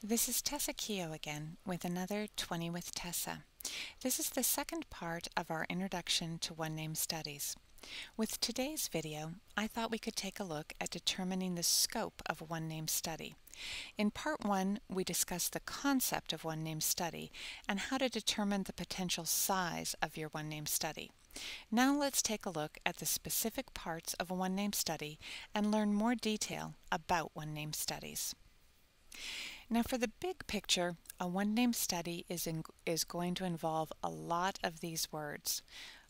This is Tessa Keough again with another 20 with Tessa. This is the second part of our introduction to one-name studies. With today's video, I thought we could take a look at determining the scope of a one-name study. In part 1, we discussed the concept of one-name study and how to determine the potential size of your one-name study. Now let's take a look at the specific parts of a one-name study and learn more detail about one-name studies. Now for the big picture, a one-name study is going to involve a lot of these words.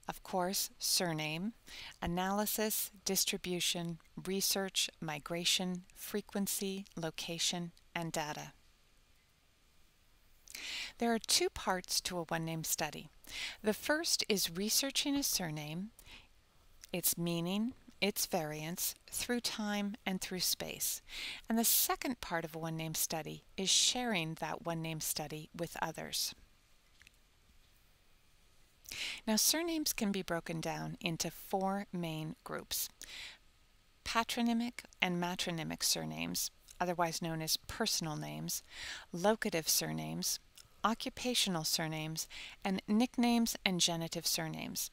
Of course, surname, analysis, distribution, research, migration, frequency, location, and data. There are two parts to a one-name study. The first is researching a surname, its meaning, its variance, through time and through space. And the second part of a one-name study is sharing that one-name study with others. Now, surnames can be broken down into four main groups: patronymic and matronymic surnames, otherwise known as personal names, locative surnames, occupational surnames, and nicknames and genitive surnames.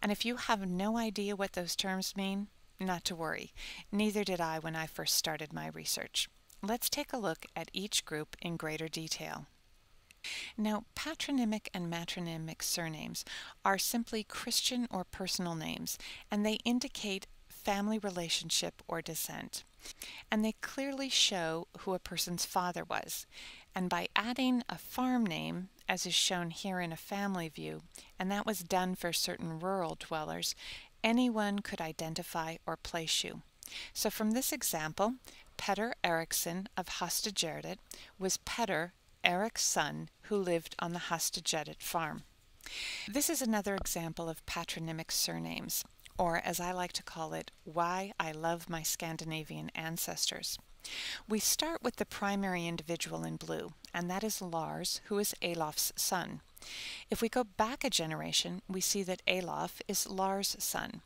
And if you have no idea what those terms mean, not to worry. Neither did I when I first started my research. Let's take a look at each group in greater detail. Now, patronymic and matronymic surnames are simply Christian or personal names, and they indicate family relationship or descent. And they clearly show who a person's father was. And by adding a farm name, as is shown here in a family view, and that was done for certain rural dwellers, anyone could identify or place you. So from this example, Petter Eriksson of Hastadgjerdet was Petter, Erik's son, who lived on the Hastadgjerdet farm. This is another example of patronymic surnames, or as I like to call it, why I love my Scandinavian ancestors. We start with the primary individual in blue, and that is Lars, who is Elof's son. If we go back a generation, we see that Elof is Lars' son.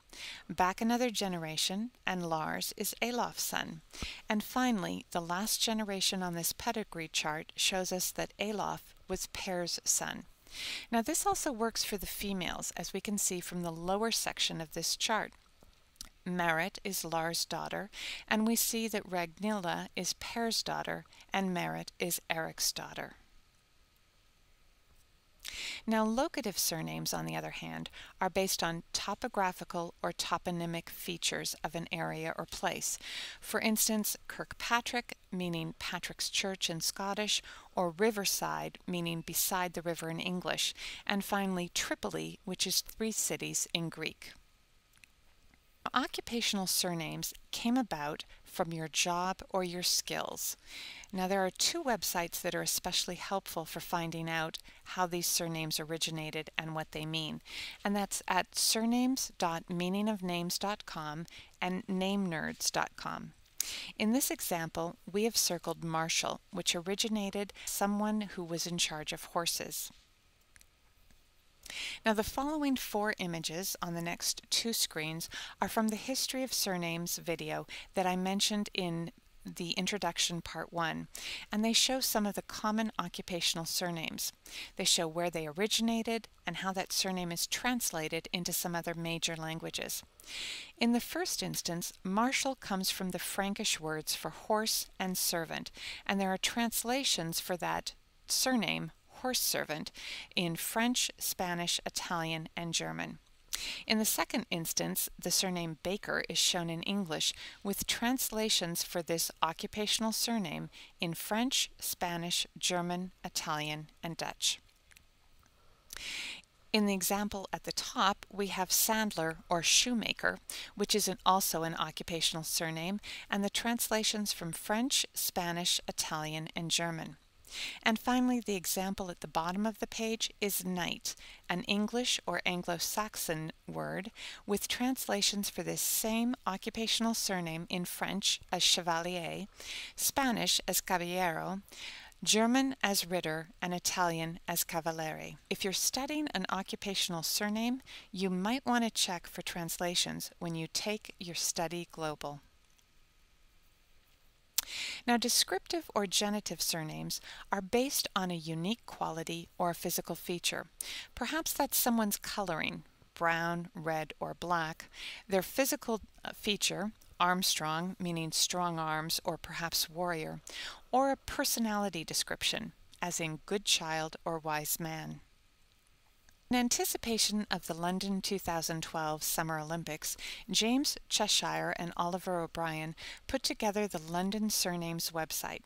Back another generation, and Lars is Elof's son. And finally, the last generation on this pedigree chart shows us that Elof was Per's son. Now this also works for the females, as we can see from the lower section of this chart. Marit is Lars' daughter, and we see that Ragnhilda is Per's daughter, and Marit is Erik's daughter. Now, locative surnames, on the other hand, are based on topographical or toponymic features of an area or place. For instance, Kirkpatrick, meaning Patrick's Church in Scottish, or Riverside, meaning beside the river in English, and finally Tripoli, which is 3 cities in Greek. Occupational surnames came about from your job or your skills. Now there are 2 websites that are especially helpful for finding out how these surnames originated and what they mean, and that's at surnames.meaningofnames.com and namenerds.com. In this example, we have circled Marshall, which originated someone who was in charge of horses. Now the following 4 images on the next 2 screens are from the History of Surnames video that I mentioned in the introduction part 1, and they show some of the common occupational surnames. They show where they originated and how that surname is translated into some other major languages. In the first instance, Marshall comes from the Frankish words for horse and servant, and there are translations for that surname, horse servant, in French, Spanish, Italian, and German. In the second instance, the surname Baker is shown in English with translations for this occupational surname in French, Spanish, German, Italian, and Dutch. In the example at the top, we have Sandler or shoemaker, which is also an occupational surname, and the translations from French, Spanish, Italian, and German. And finally, the example at the bottom of the page is knight, an English or Anglo-Saxon word with translations for this same occupational surname in French as chevalier, Spanish as caballero, German as Ritter, and Italian as cavaliere. If you're studying an occupational surname, you might want to check for translations when you take your study global. Now, descriptive or genitive surnames are based on a unique quality or a physical feature. Perhaps that's someone's coloring, brown, red, or black, their physical feature, Armstrong, meaning strong arms or perhaps warrior, or a personality description, as in good child or wise man. In anticipation of the London 2012 Summer Olympics, James Cheshire and Oliver O'Brien put together the London Surnames website.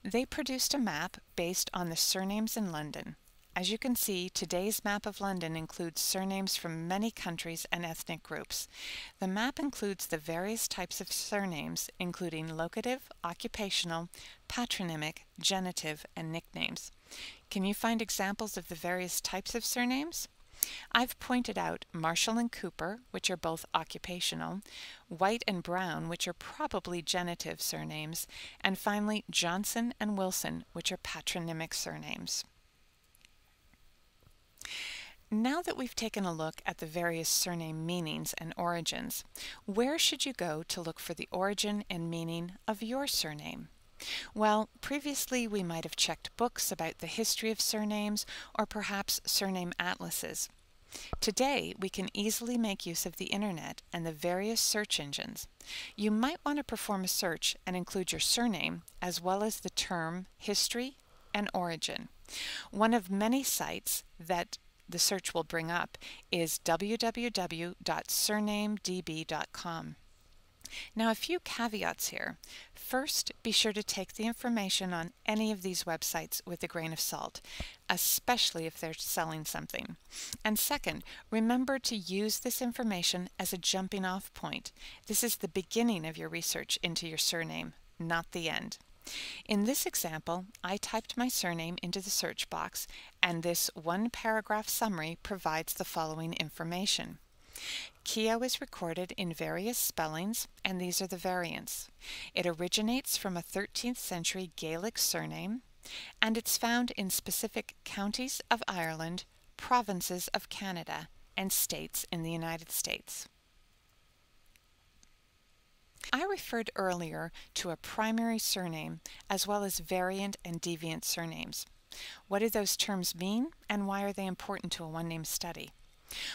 They produced a map based on the surnames in London. As you can see, today's map of London includes surnames from many countries and ethnic groups. The map includes the various types of surnames, including locative, occupational, patronymic, genitive, and nicknames. Can you find examples of the various types of surnames? I've pointed out Marshall and Cooper, which are both occupational, White and Brown, which are probably genitive surnames, and finally Johnson and Wilson, which are patronymic surnames. Now that we've taken a look at the various surname meanings and origins, where should you go to look for the origin and meaning of your surname? Well, previously we might have checked books about the history of surnames or perhaps surname atlases. Today, we can easily make use of the internet and the various search engines. You might want to perform a search and include your surname as well as the term history and origin. One of many sites that the search will bring up is www.surnamedb.com. Now, a few caveats here. First, be sure to take the information on any of these websites with a grain of salt, especially if they're selling something. And second, remember to use this information as a jumping off point. This is the beginning of your research into your surname, not the end. In this example, I typed my surname into the search box, and this one-paragraph summary provides the following information. Keough is recorded in various spellings, and these are the variants. It originates from a 13th century Gaelic surname, and it's found in specific counties of Ireland, provinces of Canada, and states in the United States. I referred earlier to a primary surname as well as variant and deviant surnames. What do those terms mean, and why are they important to a one-name study?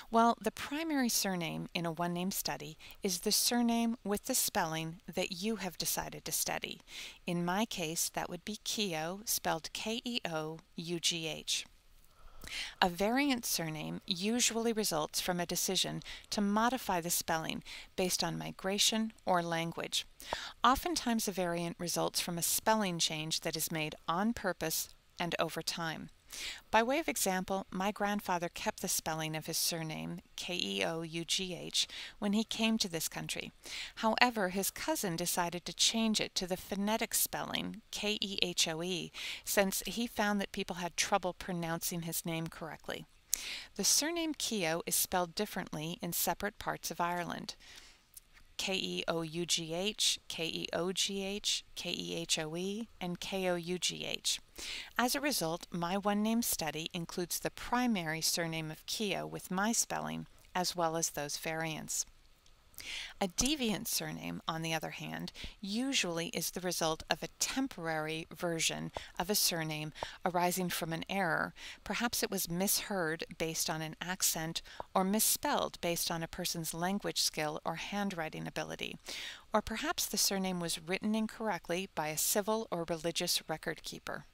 Well, the primary surname in a one-name study is the surname with the spelling that you have decided to study. In my case, that would be Keough, spelled K-E-O-U-G-H. A variant surname usually results from a decision to modify the spelling based on migration or language. Oftentimes a variant results from a spelling change that is made on purpose and over time. By way of example, my grandfather kept the spelling of his surname, K-E-O-U-G-H, when he came to this country. However, his cousin decided to change it to the phonetic spelling, K-E-H-O-E, since he found that people had trouble pronouncing his name correctly. The surname Keough is spelled differently in separate parts of Ireland. K-E-O-U-G-H, K-E-O-G-H, K-E-H-O-E, and K-O-U-G-H. As a result, my one-name study includes the primary surname of Keough with my spelling, as well as those variants. A deviant surname, on the other hand, usually is the result of a temporary version of a surname arising from an error. Perhaps it was misheard based on an accent, or misspelled based on a person's language skill or handwriting ability. Or perhaps the surname was written incorrectly by a civil or religious record keeper.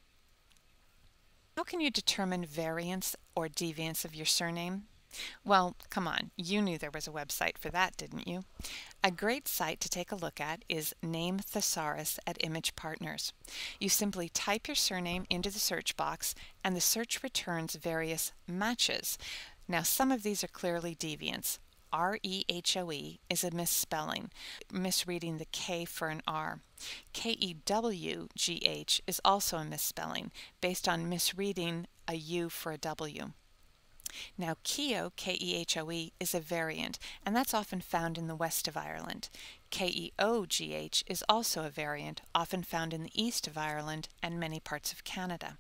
How can you determine variants or deviants of your surname? Well, come on, you knew there was a website for that, didn't you? A great site to take a look at is Name Thesaurus at Image Partners. You simply type your surname into the search box, and the search returns various matches. Now, some of these are clearly deviants. R-E-H-O-E is a misspelling, misreading the K for an R. K-E-W-G-H is also a misspelling, based on misreading a U for a W. Now, Keough, K-E-H-O-E, is a variant, and that's often found in the west of Ireland. K-E-O-G-H is also a variant, often found in the east of Ireland and many parts of Canada.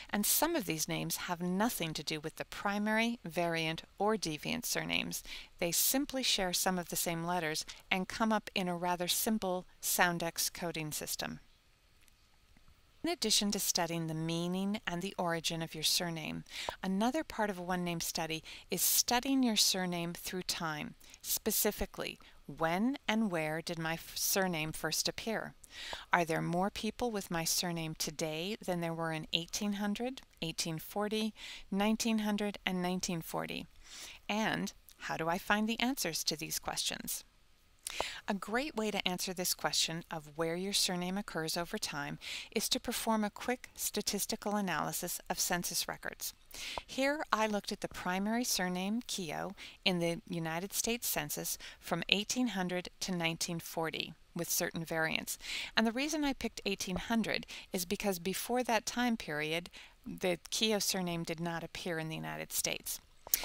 And some of these names have nothing to do with the primary, variant, or deviant surnames. They simply share some of the same letters and come up in a rather simple Soundex coding system. In addition to studying the meaning and the origin of your surname, another part of a one-name study is studying your surname through time. Specifically, when and where did my surname first appear? Are there more people with my surname today than there were in 1800, 1840, 1900, and 1940? And how do I find the answers to these questions? A great way to answer this question of where your surname occurs over time is to perform a quick statistical analysis of census records. Here I looked at the primary surname Keough in the United States Census from 1800 to 1940 with certain variants. And the reason I picked 1800 is because before that time period, the Keough surname did not appear in the United States.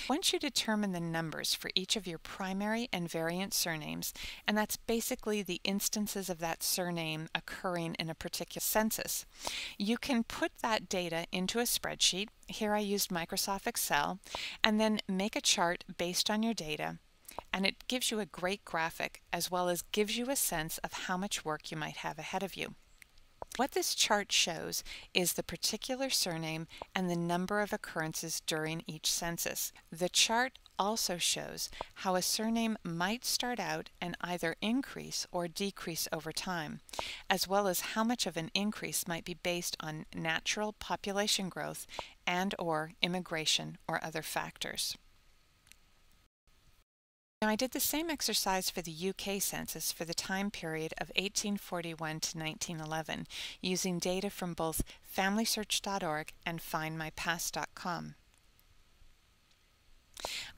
Once you determine the numbers for each of your primary and variant surnames, and that's basically the instances of that surname occurring in a particular census, you can put that data into a spreadsheet. Here I used Microsoft Excel, and then make a chart based on your data, and it gives you a great graphic as well as gives you a sense of how much work you might have ahead of you. What this chart shows is the particular surname and the number of occurrences during each census. The chart also shows how a surname might start out and either increase or decrease over time, as well as how much of an increase might be based on natural population growth and/or immigration or other factors. Now, I did the same exercise for the UK Census for the time period of 1841 to 1911 using data from both FamilySearch.org and FindMyPast.com.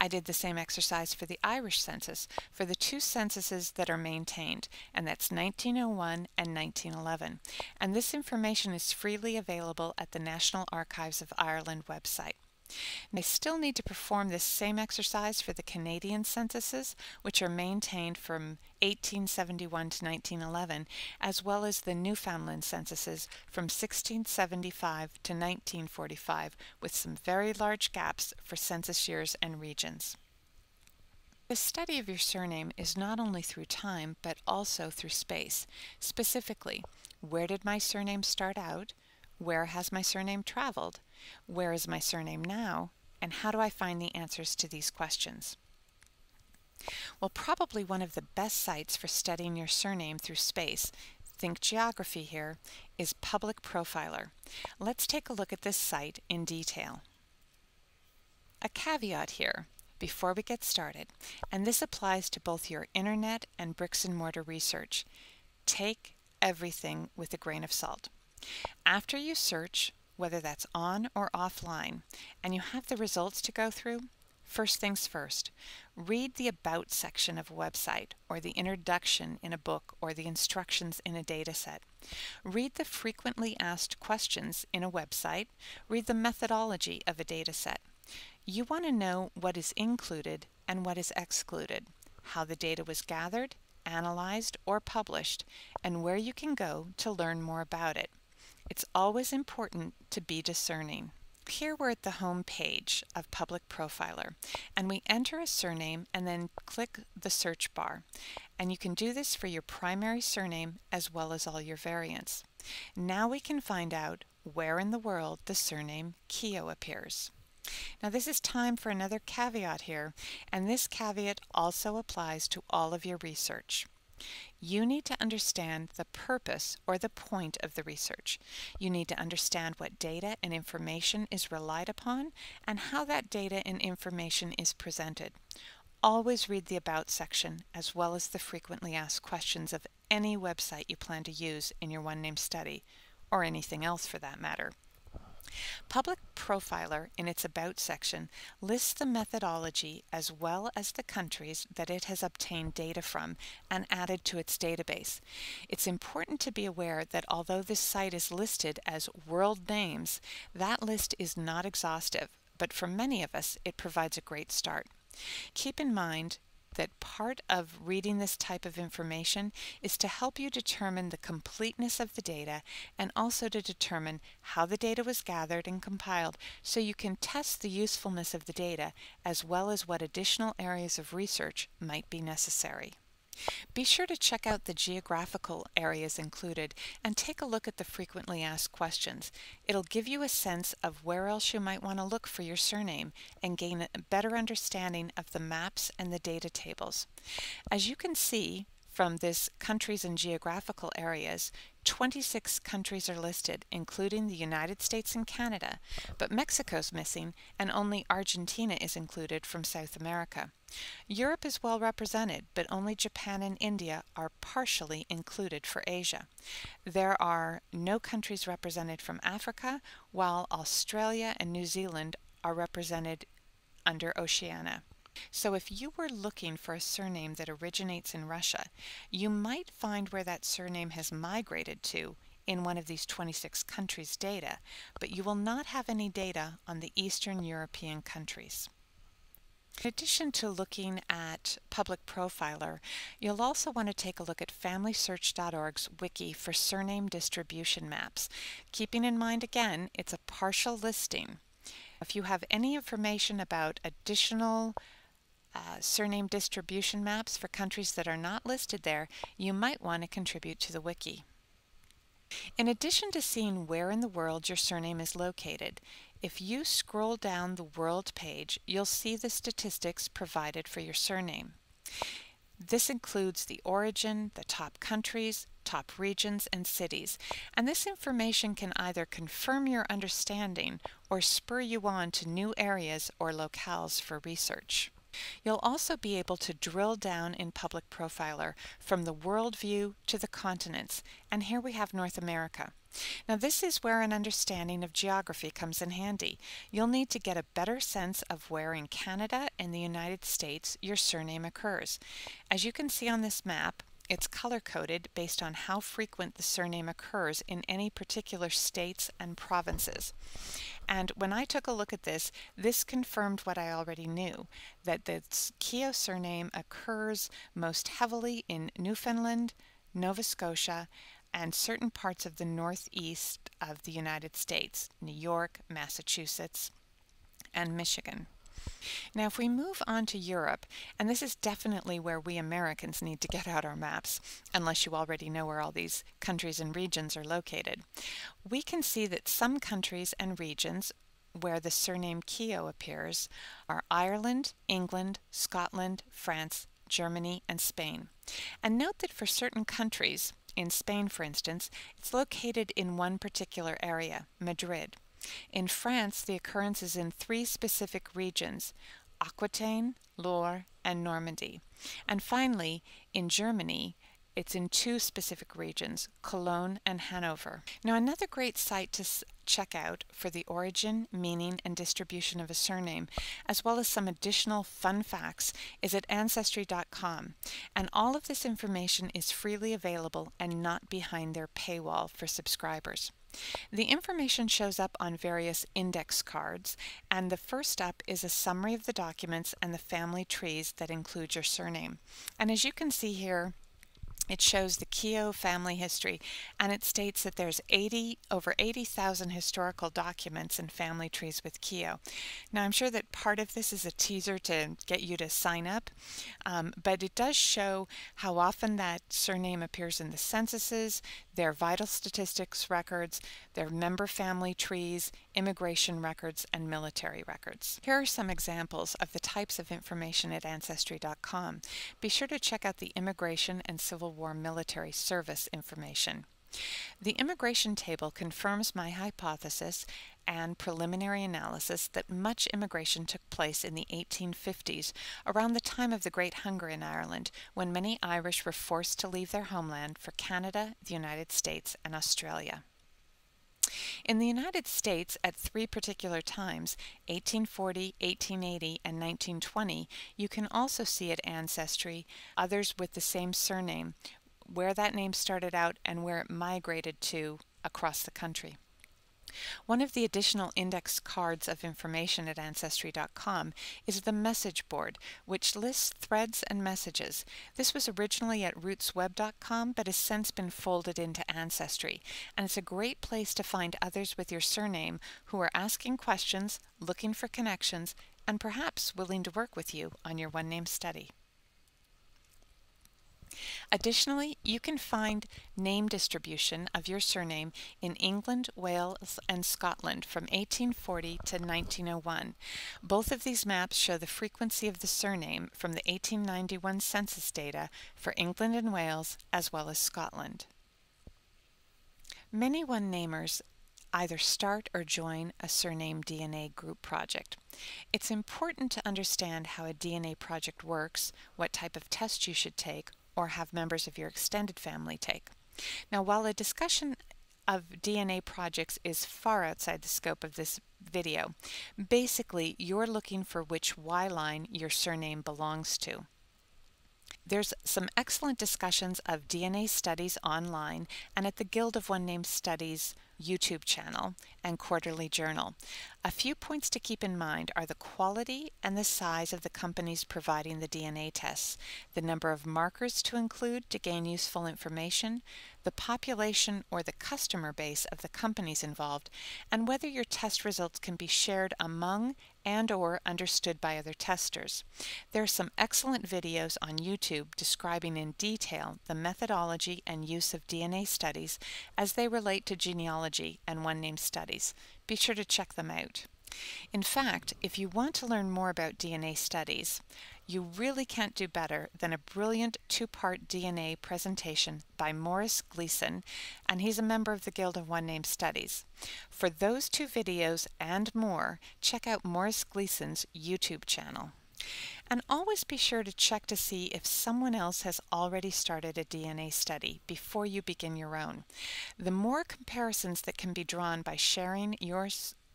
I did the same exercise for the Irish Census for the two censuses that are maintained, and that's 1901 and 1911. And this information is freely available at the National Archives of Ireland website. I still need to perform this same exercise for the Canadian censuses, which are maintained from 1871 to 1911, as well as the Newfoundland censuses from 1675 to 1945, with some very large gaps for census years and regions. The study of your surname is not only through time, but also through space. Specifically, where did my surname start out? Where has my surname traveled? Where is my surname now? And how do I find the answers to these questions? Well, probably one of the best sites for studying your surname through space, think geography here, is Public Profiler. Let's take a look at this site in detail. A caveat here before we get started, and this applies to both your internet and bricks and mortar research. Take everything with a grain of salt. After you search, whether that's on or offline, and you have the results to go through, first things first, read the About section of a website, or the introduction in a book, or the instructions in a dataset. Read the frequently asked questions in a website. Read the methodology of a dataset. You want to know what is included and what is excluded, how the data was gathered, analyzed, or published, and where you can go to learn more about it. It's always important to be discerning. Here we're at the home page of Public Profiler, and we enter a surname and then click the search bar. And you can do this for your primary surname as well as all your variants. Now we can find out where in the world the surname Keough appears. Now this is time for another caveat here, and this caveat also applies to all of your research. You need to understand the purpose or the point of the research. You need to understand what data and information is relied upon and how that data and information is presented. Always read the About section as well as the frequently asked questions of any website you plan to use in your one-name study, or anything else for that matter. Public Profiler, in its About section, lists the methodology as well as the countries that it has obtained data from and added to its database. It's important to be aware that although this site is listed as world names, that list is not exhaustive, but for many of us it provides a great start. Keep in mind that part of reading this type of information is to help you determine the completeness of the data and also to determine how the data was gathered and compiled so you can test the usefulness of the data as well as what additional areas of research might be necessary. Be sure to check out the geographical areas included and take a look at the frequently asked questions. It'll give you a sense of where else you might want to look for your surname and gain a better understanding of the maps and the data tables. As you can see from this countries and geographical areas, 26 countries are listed, including the United States and Canada, but Mexico's missing and only Argentina is included from South America. Europe is well represented, but only Japan and India are partially included for Asia. There are no countries represented from Africa, while Australia and New Zealand are represented under Oceania. So if you were looking for a surname that originates in Russia, you might find where that surname has migrated to in one of these 26 countries' data, but you will not have any data on the Eastern European countries. In addition to looking at Public Profiler, you'll also want to take a look at FamilySearch.org's wiki for surname distribution maps. Keeping in mind again, it's a partial listing. If you have any information about additional surname distribution maps for countries that are not listed there, you might want to contribute to the wiki. In addition to seeing where in the world your surname is located, if you scroll down the World page, you'll see the statistics provided for your surname. This includes the origin, the top countries, top regions, and cities, and this information can either confirm your understanding or spur you on to new areas or locales for research. You'll also be able to drill down in Public Profiler from the world view to the continents, and here we have North America. Now this is where an understanding of geography comes in handy. You'll need to get a better sense of where in Canada and the United States your surname occurs. As you can see on this map, it's color-coded based on how frequent the surname occurs in any particular states and provinces. And when I took a look at this, this confirmed what I already knew, that the Keough surname occurs most heavily in Newfoundland, Nova Scotia, and certain parts of the northeast of the United States, New York, Massachusetts, and Michigan. Now if we move on to Europe, and this is definitely where we Americans need to get out our maps, unless you already know where all these countries and regions are located, we can see that some countries and regions where the surname Keough appears are Ireland, England, Scotland, France, Germany, and Spain. And note that for certain countries, in Spain for instance, it's located in one particular area, Madrid. In France, the occurrence is in 3 specific regions, Aquitaine, Loire, and Normandy. And finally, in Germany, it's in 2 specific regions, Cologne and Hanover. Now another great site to check out for the origin, meaning, and distribution of a surname, as well as some additional fun facts, is at Ancestry.com. And all of this information is freely available and not behind their paywall for subscribers. The information shows up on various index cards, and the first up is a summary of the documents and the family trees that include your surname. And as you can see here, it shows the Keough family history, and it states that there's over 80,000 historical documents and family trees with Keough. Now I'm sure that part of this is a teaser to get you to sign up, but it does show how often that surname appears in the censuses, their vital statistics records, their member family trees, immigration records, and military records. Here are some examples of the types of information at Ancestry.com. Be sure to check out the Immigration and Civil War military service information. The immigration table confirms my hypothesis and preliminary analysis that much immigration took place in the 1850s, around the time of the Great Hunger in Ireland, when many Irish were forced to leave their homeland for Canada, the United States, and Australia. In the United States, at 3 particular times, 1840, 1880, and 1920, you can also see at Ancestry others with the same surname, where that name started out and where it migrated to across the country. One of the additional index cards of information at Ancestry.com is the message board, which lists threads and messages. This was originally at rootsweb.com, but has since been folded into Ancestry, and it's a great place to find others with your surname who are asking questions, looking for connections, and perhaps willing to work with you on your one-name study. Additionally, you can find name distribution of your surname in England, Wales, and Scotland from 1840 to 1901. Both of these maps show the frequency of the surname from the 1891 census data for England and Wales as well as Scotland. Many one-namers either start or join a surname DNA group project. It's important to understand how a DNA project works, what type of test you should take, or have members of your extended family take. Now, while a discussion of DNA projects is far outside the scope of this video, basically you're looking for which Y line your surname belongs to. There's some excellent discussions of DNA studies online and at the Guild of One Name Studies YouTube channel and quarterly journal. A few points to keep in mind are the quality and the size of the companies providing the DNA tests, the number of markers to include to gain useful information, the population or the customer base of the companies involved, and whether your test results can be shared among and/or understood by other testers. There are some excellent videos on YouTube describing in detail the methodology and use of DNA studies as they relate to genealogy and one-name studies. Be sure to check them out. In fact, if you want to learn more about DNA studies, you really can't do better than a brilliant two-part DNA presentation by Morris Gleason, and he's a member of the Guild of One Name Studies. For those two videos and more, check out Morris Gleason's YouTube channel. And always be sure to check to see if someone else has already started a DNA study before you begin your own. The more comparisons that can be drawn by sharing your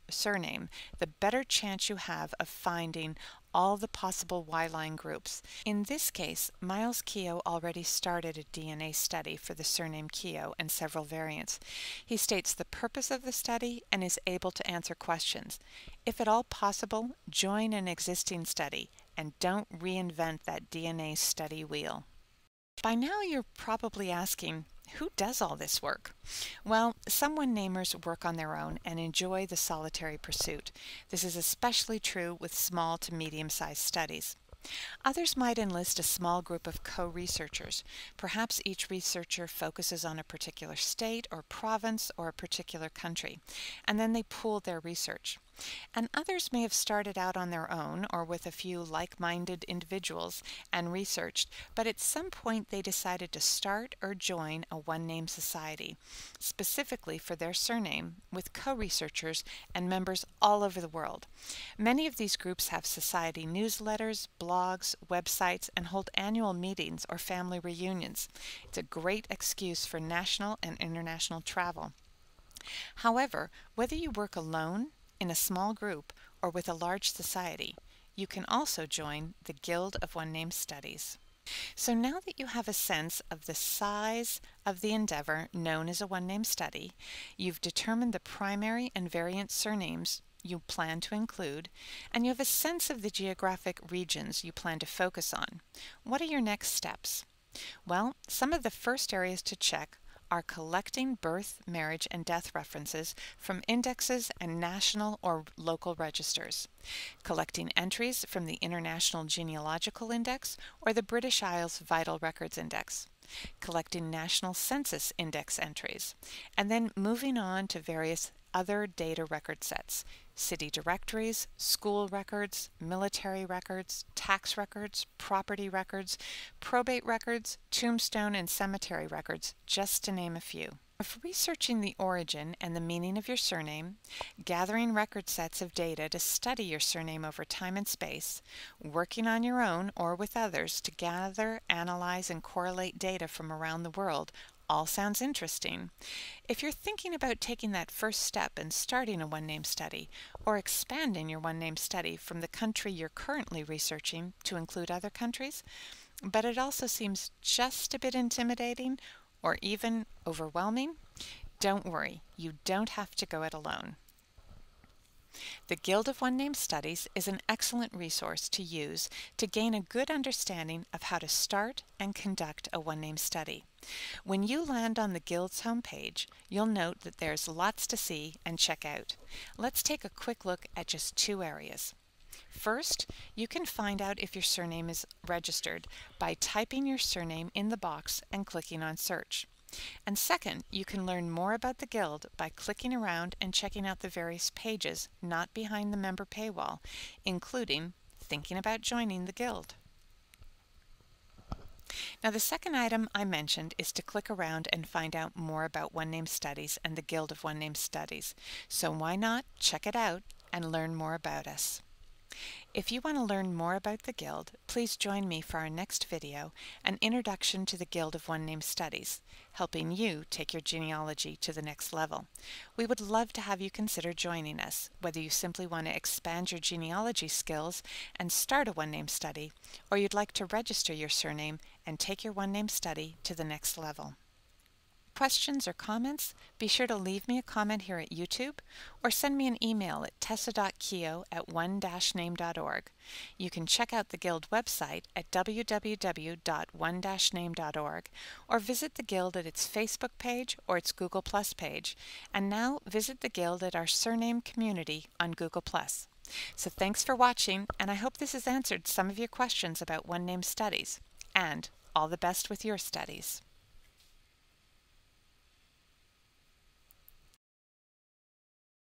surname, the better chance you have of finding all the possible Y-line groups. In this case, Miles Keough already started a DNA study for the surname Keough and several variants. He states the purpose of the study and is able to answer questions. If at all possible, join an existing study and don't reinvent that DNA study wheel. By now you're probably asking, who does all this work? Well, some one-namers work on their own and enjoy the solitary pursuit. This is especially true with small to medium-sized studies. Others might enlist a small group of co-researchers. Perhaps each researcher focuses on a particular state or province or a particular country, and then they pool their research. And others may have started out on their own or with a few like-minded individuals and researched, but at some point they decided to start or join a one-name society, specifically for their surname, with co-researchers and members all over the world. Many of these groups have society newsletters, blogs, websites, and hold annual meetings or family reunions. It's a great excuse for national and international travel. However, whether you work alone, in a small group, or with a large society, you can also join the Guild of One Name Studies. So now that you have a sense of the size of the endeavor known as a one-name study, you've determined the primary and variant surnames you plan to include, and you have a sense of the geographic regions you plan to focus on. What are your next steps? Well, some of the first areas to check are collecting birth, marriage, and death references from indexes and national or local registers, collecting entries from the International Genealogical Index or the British Isles Vital Records Index, collecting National Census Index entries, and then moving on to various other data record sets: city directories, school records, military records, tax records, property records, probate records, tombstone and cemetery records, just to name a few. For researching the origin and the meaning of your surname, gathering record sets of data to study your surname over time and space, working on your own or with others to gather, analyze, and correlate data from around the world all sounds interesting. If you're thinking about taking that first step and starting a one-name study, or expanding your one-name study from the country you're currently researching to include other countries, but it also seems just a bit intimidating or even overwhelming, don't worry, you don't have to go it alone. The Guild of One Name Studies is an excellent resource to use to gain a good understanding of how to start and conduct a one-name study. When you land on the Guild's homepage, you'll note that there's lots to see and check out. Let's take a quick look at just two areas. First, you can find out if your surname is registered by typing your surname in the box and clicking on Search. And second, you can learn more about the Guild by clicking around and checking out the various pages not behind the member paywall, including thinking about joining the Guild. Now, the second item I mentioned is to click around and find out more about One Name Studies and the Guild of One Name Studies. So why not check it out and learn more about us? If you want to learn more about the Guild, please join me for our next video, An Introduction to the Guild of One Name Studies, helping you take your genealogy to the next level. We would love to have you consider joining us, whether you simply want to expand your genealogy skills and start a one name study, or you'd like to register your surname and take your one name study to the next level. Questions or comments, be sure to leave me a comment here at YouTube or send me an email at tessa.keough@one-name.org. You can check out the Guild website at www.one-name.org or visit the Guild at its Facebook page or its Google Plus page. And now visit the Guild at our surname community on Google Plus. So thanks for watching, and I hope this has answered some of your questions about one name studies. And all the best with your studies.